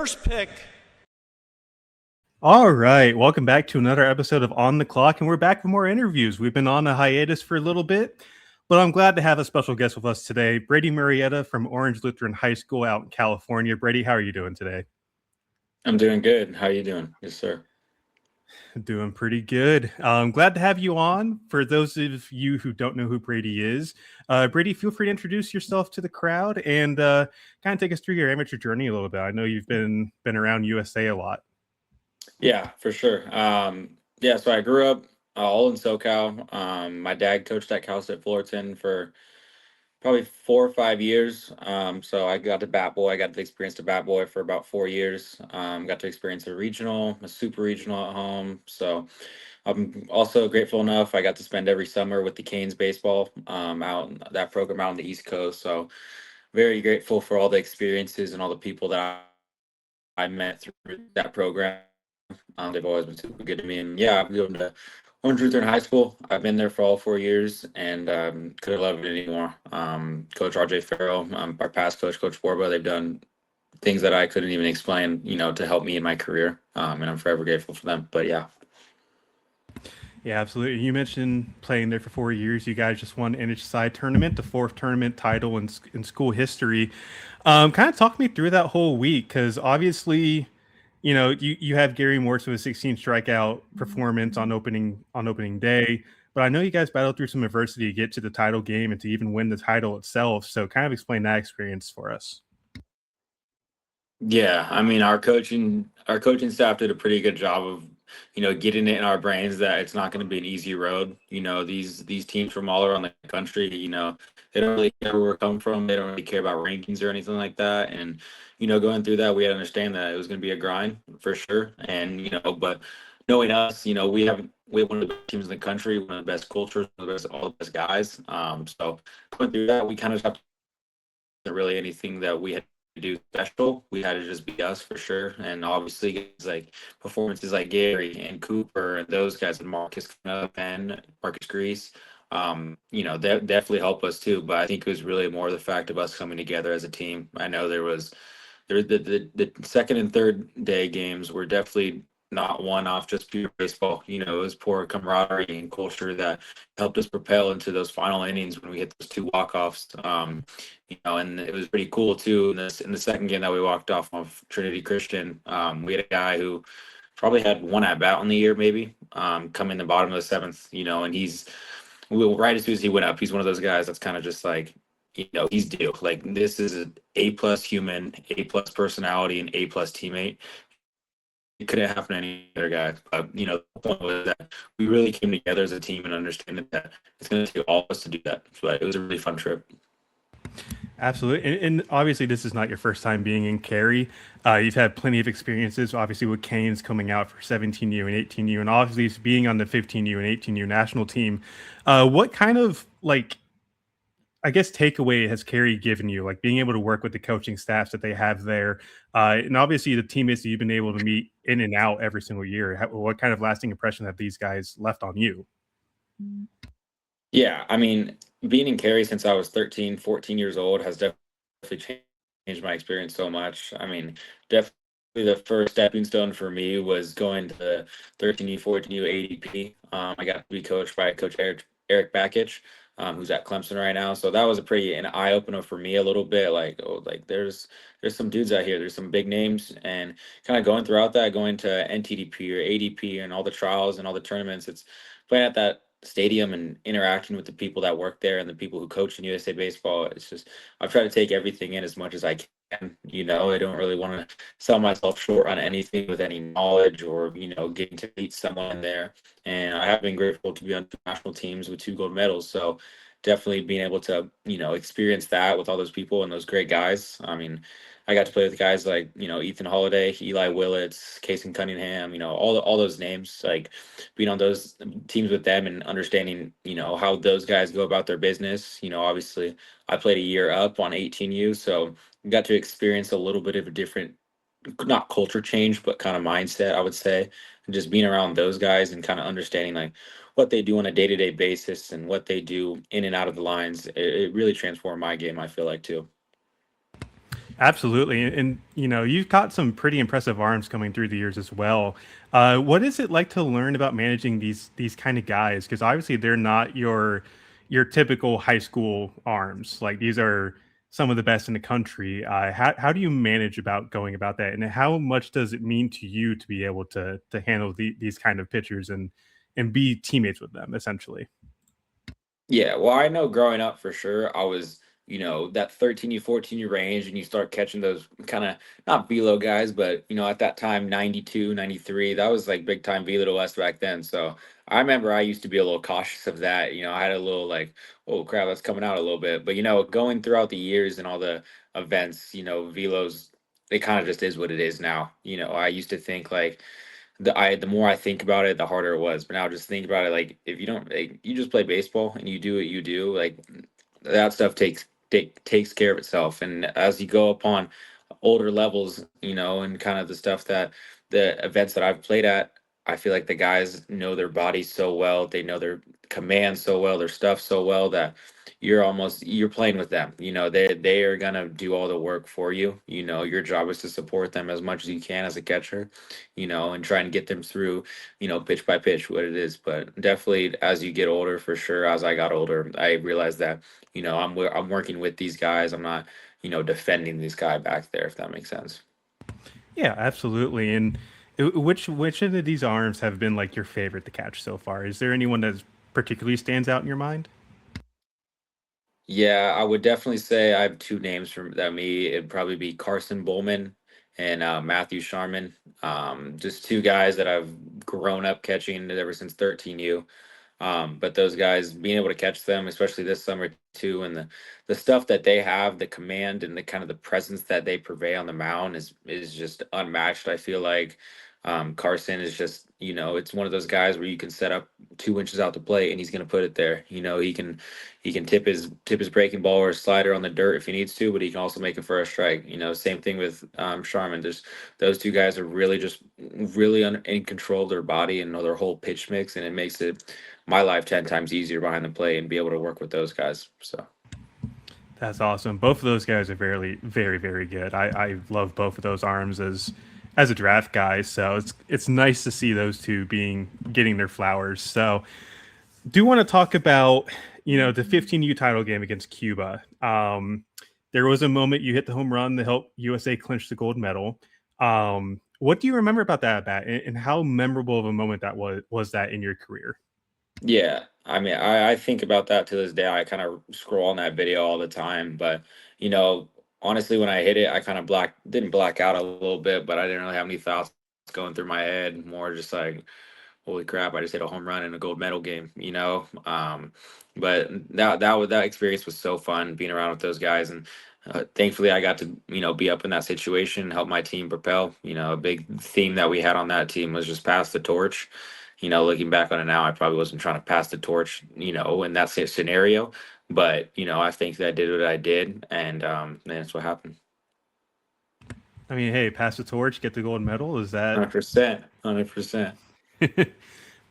first pick. All right, welcome back to another episode of On the Clock, and we're back for more interviews. We've been on a hiatus for a little bit, but I'm glad to have a special guest with us today, Brady Murrietta from Orange Lutheran High School out in California. Brady, how are you doing today? I'm doing good. How are you doing? Yes, sir. Doing pretty good. I'm glad to have you on. For those of you who don't know who Brady is, Brady, feel free to introduce yourself to the crowd and kind of take us through your amateur journey a little bit. I know you've been around USA a lot. Yeah, for sure. So I grew up all in SoCal. My dad coached at Cal State Fullerton for probably 4 or 5 years. So I got to bat boy. I got to experience the bat boy for about 4 years. Got to experience a regional, a super regional at home. So I'm also grateful enough. I got to spend every summer with the Canes baseball out in that program out on the East Coast. So very grateful for all the experiences and all the people that I met through that program. They've always been super good to me. And yeah, I've gone to Orange Lutheran High School. I've been there for all 4 years and couldn't love it anymore. Coach RJ Farrell, our past coach, Coach Borba, they've done things that I couldn't even explain, to help me in my career. And I'm forever grateful for them. But yeah. Yeah, absolutely. You mentioned playing there for 4 years. You guys just won NHSI tournament, the fourth tournament title in school history. Kind of talk me through that whole week, because obviously, you have Gary Morse with a 16 strikeout performance on opening day, but I know you guys battled through some adversity to get to the title game and to even win the title itself. So, kind of explain that experience for us. Yeah, I mean our coaching staff did a pretty good job of, getting it in our brains that it's not going to be an easy road. These teams from all around the country, they don't really care where we're coming from. They don't really care about rankings or anything like that. And, going through that, we had to understand that it was going to be a grind for sure. And, but knowing us, we have one of the best teams in the country, one of the best cultures, one of the best, all the best guys. So going through that, we kind of have really anything that we had to do special. We had to just be us for sure. And obviously guys like performances like Gary and Cooper and those guys and Marcus and Marcus Grease, that definitely help us too. But I think it was really more the fact of us coming together as a team. I know the second and third day games were definitely not one off just pure baseball. It was poor camaraderie and culture that helped us propel into those final innings when we hit those two walk-offs. And it was pretty cool too. In the second game that we walked off of Trinity Christian, we had a guy who probably had one at bat on the year, maybe, come in the bottom of the seventh, and right as soon as he went up, he's one of those guys that's kind of just like, he's due. Like this is an A+ human, A+ personality, and A+ teammate. It couldn't happen to any other guy. But the point was that we really came together as a team and understanding that it's going to take all of us to do that. But it was a really fun trip. Absolutely. And obviously, this is not your first time being in Cary. You've had plenty of experiences, obviously, with Canes coming out for 17U and 18U, and obviously being on the 15U and 18U national team. What kind of, I guess, takeaway has Cary given you, like being able to work with the coaching staffs that they have there? And obviously, the teammates that you've been able to meet in and out every single year. What kind of lasting impression have these guys left on you? Yeah, I mean, being in Cary since I was 13, 14 years old has definitely changed my experience so much. I mean, definitely the first stepping stone for me was going to 13U, 14U ADP. I got to be coached by Coach Eric Bakich, who's at Clemson right now. So that was an eye opener for me a little bit. Like, oh, like there's some dudes out here. There's some big names, and kind of going throughout that, going to NTDP or ADP and all the trials and all the tournaments. It's playing at that stadium and interacting with the people that work there and the people who coach in USA Baseball. It's just I've tried to take everything in as much as I can. I don't really want to sell myself short on anything with any knowledge or getting to meet someone there. And I have been grateful to be on national teams with 2 gold medals. So definitely being able to experience that with all those people and those great guys. I mean, I got to play with guys like Ethan Holliday, Eli Willits, Casey Cunningham, all those names. Like being on those teams with them and understanding how those guys go about their business. Obviously I played a year up on 18U, so got to experience a little bit of a different, not culture change, but kind of mindset, I would say. And just being around those guys and kind of understanding like what they do on a day-to-day basis and what they do in and out of the lines, it really transformed my game, I feel like, too. Absolutely, and you've got some pretty impressive arms coming through the years as well. What is it like to learn about managing these kind of guys? Because obviously they're not your typical high school arms. Like these are some of the best in the country. How do you manage about going about that, and how much does it mean to you to be able to handle these kind of pitchers and be teammates with them essentially? Yeah, well, I know growing up for sure, I was, that 13U, 14U range, and you start catching those kind of not velo guys, but at that time, 92, 93, that was like big time velo to West back then. So I remember I used to be a little cautious of that. I had a little like, oh crap, that's coming out a little bit. But going throughout the years and all the events, velos, it kind of just is what it is now. I used to think like the more I think about it, the harder it was. But now just think about it, like if you don't, like, you just play baseball and you do what you do, like that stuff takes care of itself. And as you go upon older levels, and kind of the stuff that the events that I've played at, I feel like the guys know their bodies so well, they know their command so well, their stuff so well that you're playing with them. They are gonna do all the work for you. Your job is to support them as much as you can as a catcher, and try and get them through, pitch by pitch, what it is. But definitely as you get older, for sure, as I got older, I realized that, I'm working with these guys. I'm not, defending this guy back there, if that makes sense. Yeah, absolutely. And which of these arms have been like your favorite to catch so far? Is there anyone that particularly stands out in your mind? Yeah, I would definitely say I have two names from that me. It'd probably be Carson Bowman and Matthew Sharman. Just two guys that I've grown up catching ever since 13U. But those guys being able to catch them, especially this summer too, and the stuff that they have, the command and the kind of the presence that they purvey on the mound is just unmatched. I feel like Carson is just, it's one of those guys where you can set up 2 inches out the plate and he's going to put it there. He can tip his breaking ball or slider on the dirt if he needs to, but he can also make it for a strike. Same thing with Sharman. There's those two guys are really just really in control of their body and know their whole pitch mix, and it makes it my life 10 times easier behind the plate and be able to work with those guys. So That's awesome. Both of those guys are very, very, very good. I love both of those arms as a draft guy. So it's nice to see those two being getting their flowers. So do want to talk about the 15U title game against Cuba. There was a moment you hit the home run to help USA clinch the gold medal. What do you remember about that at bat, and how memorable of a moment that was that in your career? yeah, I mean, I think about that to this day. I kind of scroll on that video all the time, but you know, honestly, when I hit it, I kind of didn't black out a little bit, but I didn't really have any thoughts going through my head. More just like, holy crap, I just hit a home run in a gold medal game. But that experience was so fun being around with those guys, and thankfully I got to be up in that situation, help my team propel. A big theme that we had on that team was just pass the torch. Looking back on it now, I probably wasn't trying to pass the torch, in that scenario, but I think that I did what I did, and that's what happened. I mean, hey, pass the torch, get the gold medal. Is that 100%, 100%.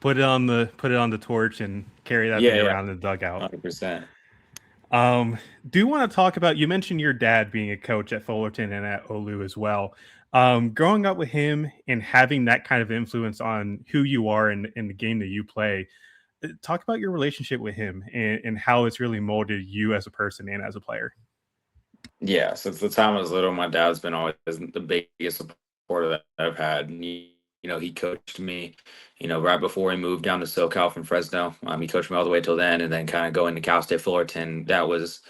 put it on the torch and carry that Yeah, thing yeah, around in the dugout? 100%. Do you want to talk about? You mentioned your dad being a coach at Fullerton and at Olu as well. Growing up with him and having that kind of influence on who you are in the game that you play. Talk about your relationship with him and how it's really molded you as a person and as a player. Yeah, since the time I was little, my dad's been always the biggest supporter that I've had. And he coached me, right before he moved down to SoCal from Fresno. He coached me all the way till then, and then kind of going to Cal State Fullerton. I always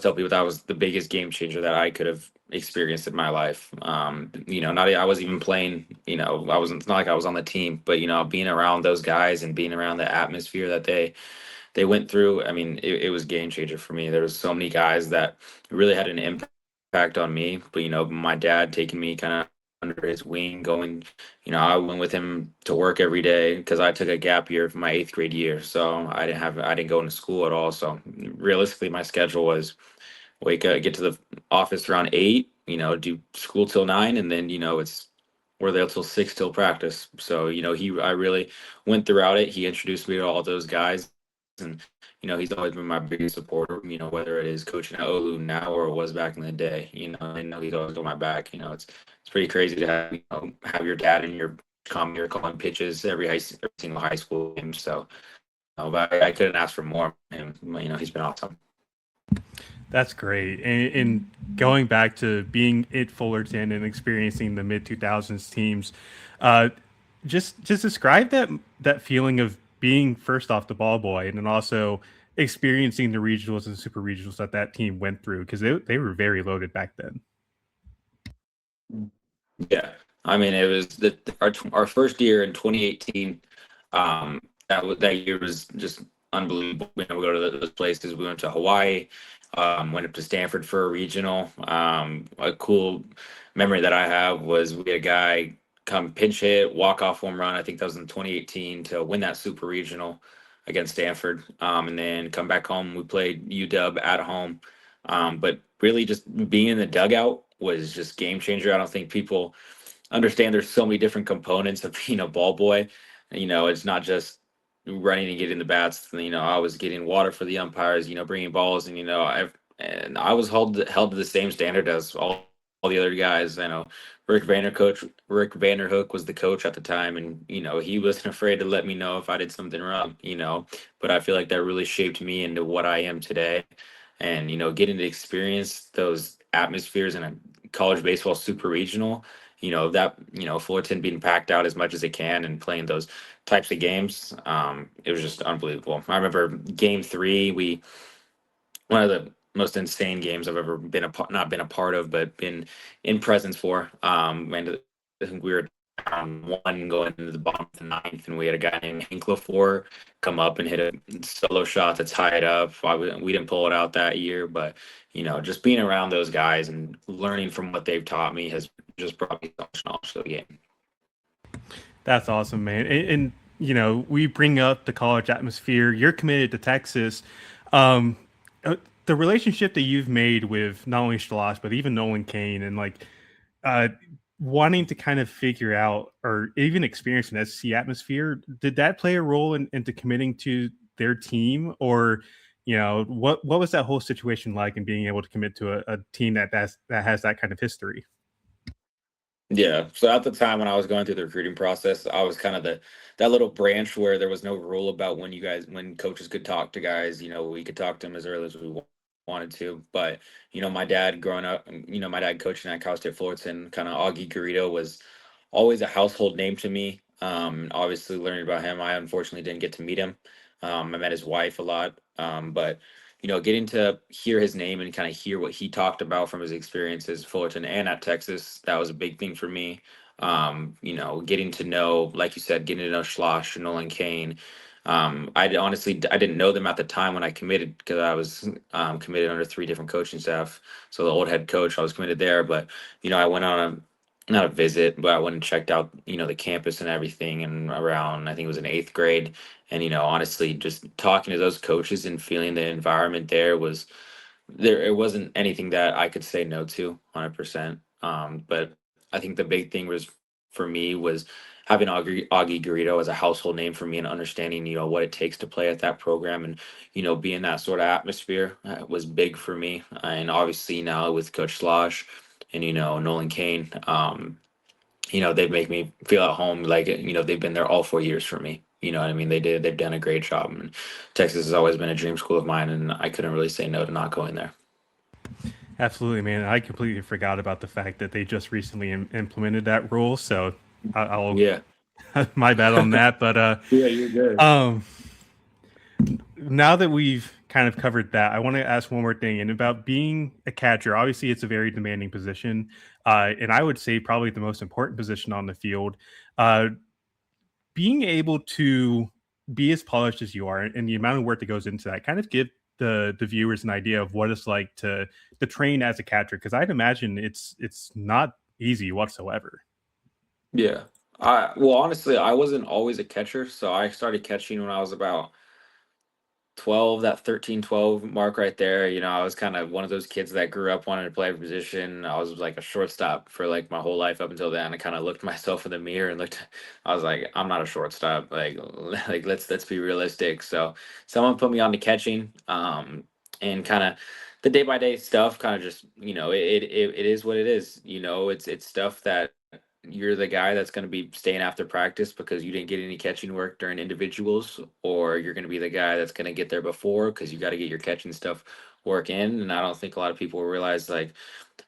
tell people that was the biggest game changer that I could have experienced in my life. Not I wasn't even playing. I wasn't. It's not like I was on the team, but being around those guys and being around the atmosphere that they went through. I mean, it was game changer for me. There was so many guys that really had an impact on me. But my dad taking me kind of under his wing, going, I went with him to work every day because I took a gap year for my eighth grade year. So I didn't go into school at all. So realistically, my schedule was wake up, get to the office around 8, do school till 9, and then we're there till 6 till practice. So I really went throughout it. He introduced me to all those guys, and he's always been my biggest supporter, whether it is coaching at Olu now or it was back in the day, he's always got my back. It's pretty crazy to have, have your dad in your come here calling pitches every single high school game. So, but I couldn't ask for more. And, he's been awesome. That's great. And going back to being at Fullerton and experiencing the mid 2000s teams, uh, just describe that feeling of being first off the ball boy and then also experiencing the regionals and super regionals that team went through because they were very loaded back then. Yeah, I mean, it was our first year in 2018. That year was just unbelievable. We go to those places. We went to Hawaii, went up to Stanford for a regional. A cool memory that I have was we had a guy come pinch hit, walk off home run. I think that was in 2018 to win that super regional against Stanford, and then come back home. We played UW at home, but really just being in the dugout was just game changer. I don't think people understand there's so many different components of being a ball boy. It's not just running and getting the bats. I was getting water for the umpires, bringing balls, and I was held to the same standard as all the other guys. Rick Vanderhook was the coach at the time, and he wasn't afraid to let me know if I did something wrong. But I feel like that really shaped me into what I am today, and getting to experience those atmospheres in a college baseball super regional. Fullerton being packed out as much as it can and playing those types of games. It was just unbelievable. I remember game 3, one of the most insane games I've ever not been a part of, but been in presence for. And I think we were down 1 going into the bottom of the 9th, and we had a guy named Hank LaFleur come up and hit a solo shot to tie it up. We didn't pull it out that year, but just being around those guys and learning from what they've taught me has just brought me so much knowledge to the game. That's awesome, man. And we bring up the college atmosphere. You're committed to Texas. The relationship that you've made with not only Shalosh, but even Nolan Kane and wanting to kind of figure out or even experience an SEC atmosphere, did that play a role into committing to their team? Or, what was that whole situation like in being able to commit to a team that has that kind of history? Yeah. So at the time when I was going through the recruiting process, I was kind of that little branch where there was no rule about when coaches could talk to guys. We could talk to them as early as we wanted to. But my dad growing up, my dad coaching at Cal State Fullerton, kind of Augie Garrido was always a household name to me. Obviously learning about him, I unfortunately didn't get to meet him. I met his wife a lot, but getting to hear his name and kind of hear what he talked about from his experiences at Fullerton and at Texas, that was a big thing for me. Getting to know, like you said, getting to know Schloss and Nolan Kane. I didn't know them at the time when I committed because I was committed under 3 different coaching staff. So the old head coach, I was committed there, but I went on not a visit, but I went and checked out, the campus and everything. And around, I think it was in 8th grade. And, honestly, just talking to those coaches and feeling the environment there was there. It wasn't anything that I could say no to 100%. But I think the big thing for me was having Augie Garrido as a household name for me and understanding, what it takes to play at that program and, being that sort of atmosphere was big for me. And obviously now with Coach Slosh and, Nolan Kane, they make me feel at home. Like, they've been there all 4 years for me. You know what I mean? They've done a great job. And Texas has always been a dream school of mine, and I couldn't really say no to not going there. Absolutely, man. I completely forgot about the fact that they just recently implemented that rule. So I'll Yeah. my bad on that. But Yeah, you're good. Now that we've kind of covered that, I want to ask one more thing, and about being a catcher. Obviously, it's a very demanding position, and I would say probably the most important position on the field. Being able to be as polished as you are, and the amount of work that goes into that, kind of give the viewers an idea of what it's like to train as a catcher, because I'd imagine it's not easy whatsoever. Yeah. Well, honestly, I wasn't always a catcher, so I started catching when I was about 12, that 13, 12 mark right there. I was kind of one of those kids that grew up wanting to play every position. I was like a shortstop for like my whole life up until then. I kind of looked myself in the mirror and looked, I was like, I'm not a shortstop. Like, like let's be realistic. So someone put me on to catching, and kind of the day by day stuff kind of just, it is what it is. It's stuff that you're the guy that's going to be staying after practice because you didn't get any catching work during individuals, or you're going to be the guy that's going to get there before because you got to get your catching stuff work in. And I don't think a lot of people realize like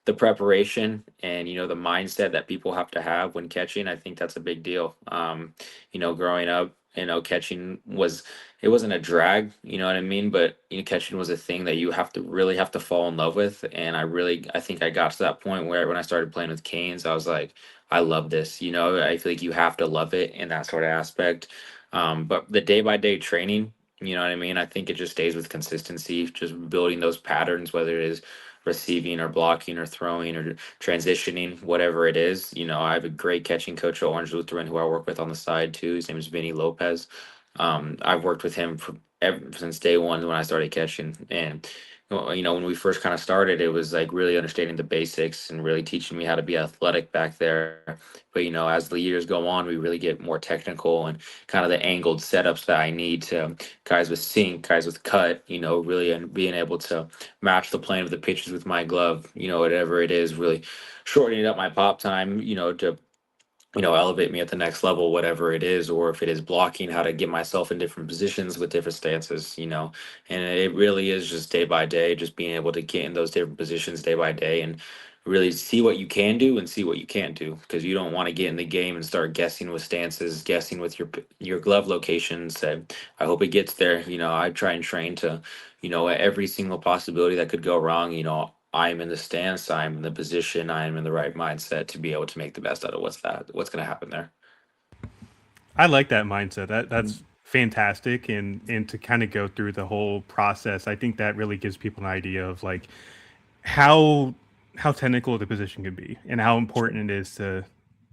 the preparation and the mindset that people have to have when catching. I think that's a big deal. Growing up, catching was, it wasn't a drag, you know what I mean, but catching was a thing that you have to fall in love with. And I think I got to that point where when I started playing with canes, I was like, I love this. I feel like you have to love it in that sort of aspect. But the day by day training, you know what I mean, I think it just stays with consistency, just building those patterns, whether it is receiving or blocking or throwing or transitioning, whatever it is. I have a great catching coach at Orange Lutheran who I work with on the side too. His name is Vinny Lopez. I've worked with him ever since day one when I started catching. And when we first kind of started, it was like really understanding the basics and really teaching me how to be athletic back there. But as the years go on, we really get more technical and kind of the angled setups that I need to guys with sink, guys with cut, really, and being able to match the plane of the pitches with my glove, whatever it is, really shortening up my pop time, to elevate me at the next level, whatever it is, or if it is blocking, how to get myself in different positions with different stances, and it really is just day by day, just being able to get in those different positions day by day and really see what you can do and see what you can't do, because you don't want to get in the game and start guessing with stances, guessing with your glove locations. And I hope it gets there. I try and train to, every single possibility that could go wrong. I am in the stance, I'm in the position, I am in the right mindset to be able to make the best out of what's going to happen there. I like that mindset. That's fantastic, and to kind of go through the whole process, I think that really gives people an idea of like how technical the position can be and how important it is to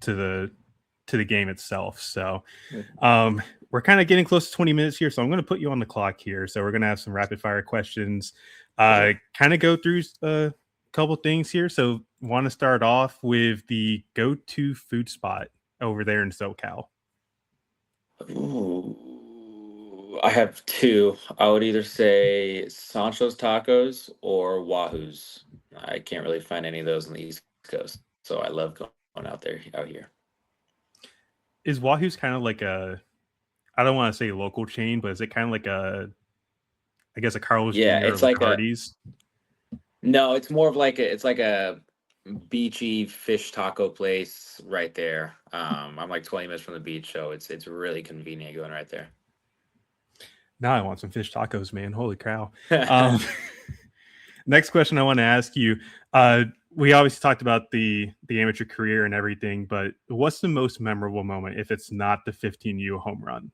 the to the game itself. So we're kind of getting close to 20 minutes here, so I'm going to put you on the clock here. So we're going to have some rapid fire questions. Kind of go through a couple things here. So want to start off with the go-to food spot over there in SoCal. Ooh, I have two. I would either say Sancho's Tacos or Wahoo's. I can't really find any of those on the East Coast, so I love going out here. Is Wahoo's kind of like I don't want to say local chain, but is it kind of like I guess a Carl's Yeah, Jr. or it's like a Riccardi's? no, it's more of like it's like a beachy fish taco place right there. I'm like 20 minutes from the beach, so it's really convenient going right there. Now I want some fish tacos, man. Holy cow. Um, next question I want to ask you. We obviously talked about the amateur career and everything, but what's the most memorable moment if it's not the 15U home run?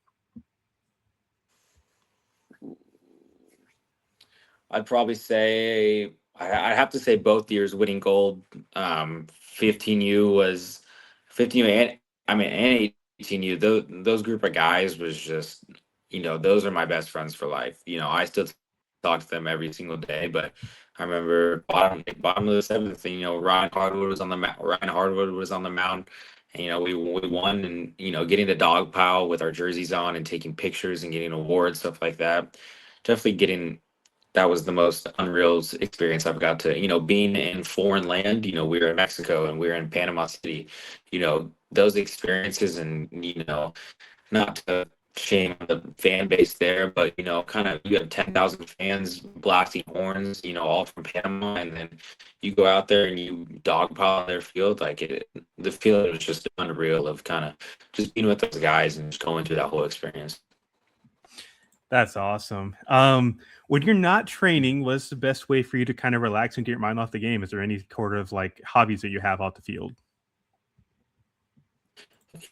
I'd probably say I have to say both years winning gold. 15U was 15U and and 18U. Those group of guys was just those are my best friends for life. I still talk to them every single day. But I remember bottom of the seventh, Ryan Hardwood was on the mound. And, we won, and getting the dog pile with our jerseys on and taking pictures and getting awards, stuff like that. Definitely getting that was the most unreal experience I've got to, being in foreign land. We were in Mexico and we were in Panama City, those experiences, and, not to shame the fan base there, but, kind of you have 10,000 fans blasting horns, all from Panama. And then you go out there and you dogpile on their field. The feeling was just unreal of kind of just being with those guys and just going through that whole experience. That's awesome. When you're not training, what's the best way for you to kind of relax and get your mind off the game? Is there any sort of like hobbies that you have out the field?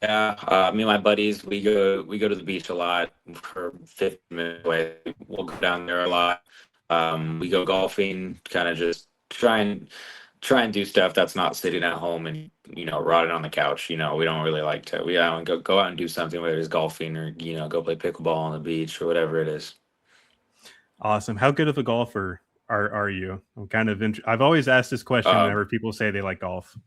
Yeah, me and my buddies, we go to the beach a lot. For 50 minutes away. We'll go down there a lot. We go golfing, kind of just try and do stuff that's not sitting at home and rotting on the couch. We don't really like to. We go out and do something, whether it's golfing or go play pickleball on the beach or whatever it is. Awesome. How good of a golfer are you? I'm kind of I've always asked this question Um, whenever people say they like golf.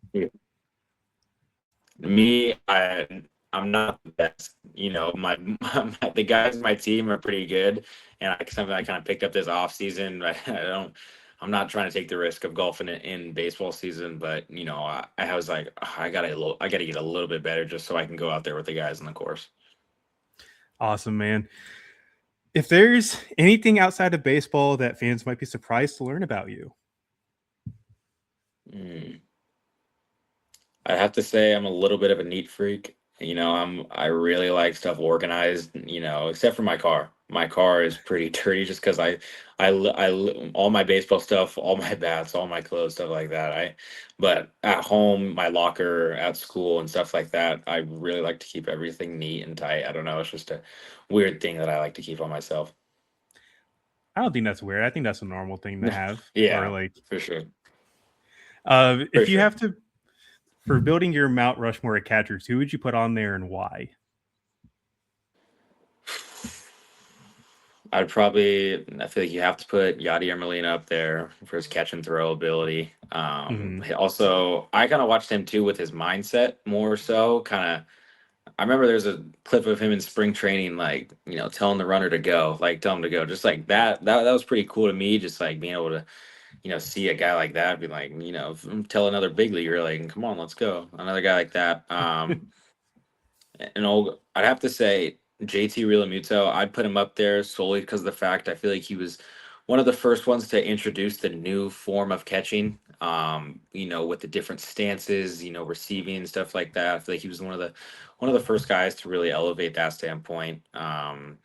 Me, I'm not the best. The guys in my team are pretty good, and something I kind of picked up this off season. But I'm not trying to take the risk of golfing in baseball season. But I was like, I gotta get a little bit better just so I can go out there with the guys on the course. Awesome, man. If there's anything outside of baseball that fans might be surprised to learn about you. Mm. I have to say I'm a little bit of a neat freak. I really like stuff organized, except for my car. My car is pretty dirty just because all my baseball stuff, all my bats, all my clothes, stuff like that. But at home, my locker, at school and stuff like that, I really like to keep everything neat and tight. I don't know. It's just a weird thing that I like to keep on myself. I don't think that's weird. I think that's a normal thing to have. Or Yeah, like, for sure. For if you sure. have to, for building your Mount Rushmore of catchers, who would you put on there and why? I feel like you have to put Yadier Molina up there for his catch and throw ability. Also, I kind of watched him too with his mindset more so. I remember there's a clip of him in spring training, like, telling the runner to go, like, tell him to go. Just like that. That was pretty cool to me. Just like being able to, see a guy like that, be like, tell another big leaguer, like, come on, let's go. Another guy like that. I'd have to say JT Realmuto. I'd put him up there solely because of the fact I feel like he was one of the first ones to introduce the new form of catching. With the different stances, receiving and stuff like that. I feel like he was one of the first guys to really elevate that standpoint. I'd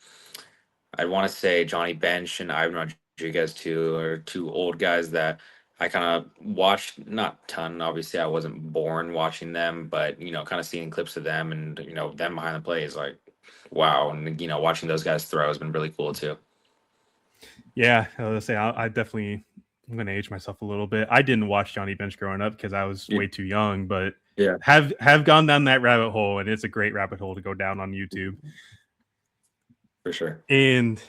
want to say Johnny Bench and Ivan Rodriguez too, are two old guys that I kind of watched, not a ton. Obviously, I wasn't born watching them, but kind of seeing clips of them and them behind the play is like, wow. And watching those guys throw has been really cool too. Yeah, I was say I definitely. I'm going to age myself a little bit. I didn't watch Johnny Bench growing up because I was Yeah, way too young, but yeah. have gone down that rabbit hole, and it's a great rabbit hole to go down on YouTube. For sure. And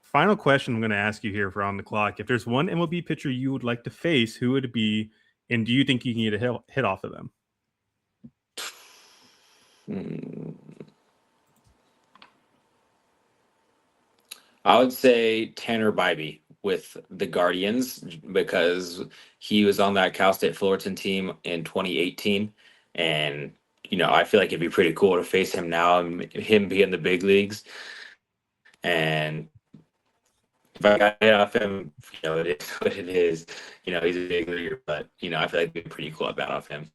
final question I'm going to ask you here for on the clock: if there's one MLB pitcher you would like to face, who would it be? And do you think you can get a hit off of them? Hmm. I would say Tanner Bybee with the Guardians because he was on that Cal State Fullerton team in 2018, and I feel like it'd be pretty cool to face him now and him be in the big leagues. And if I got it off him, it is what it is. He's a big leaguer, but I feel like it'd be pretty cool to bat off him.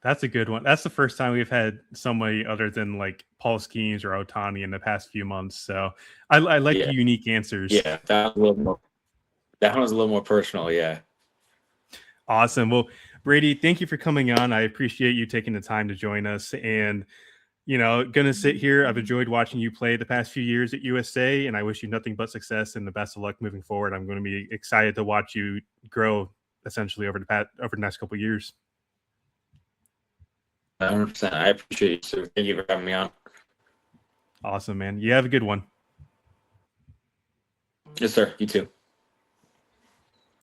That's a good one. That's the first time we've had somebody other than like Paul Skeens or Otani in the past few months. So I like Yeah, the unique answers. yeah, that was a little more. That one was a little more personal. Yeah. Awesome. Well, Brady, thank you for coming on. I appreciate you taking the time to join us. And, going to sit here. I've enjoyed watching you play the past few years at USA, and I wish you nothing but success and the best of luck moving forward. I'm going to be excited to watch you grow essentially over the next couple of years. 100%. I appreciate you, sir. Thank you for having me on. Awesome, man. You have a good one. Yes, sir. You too.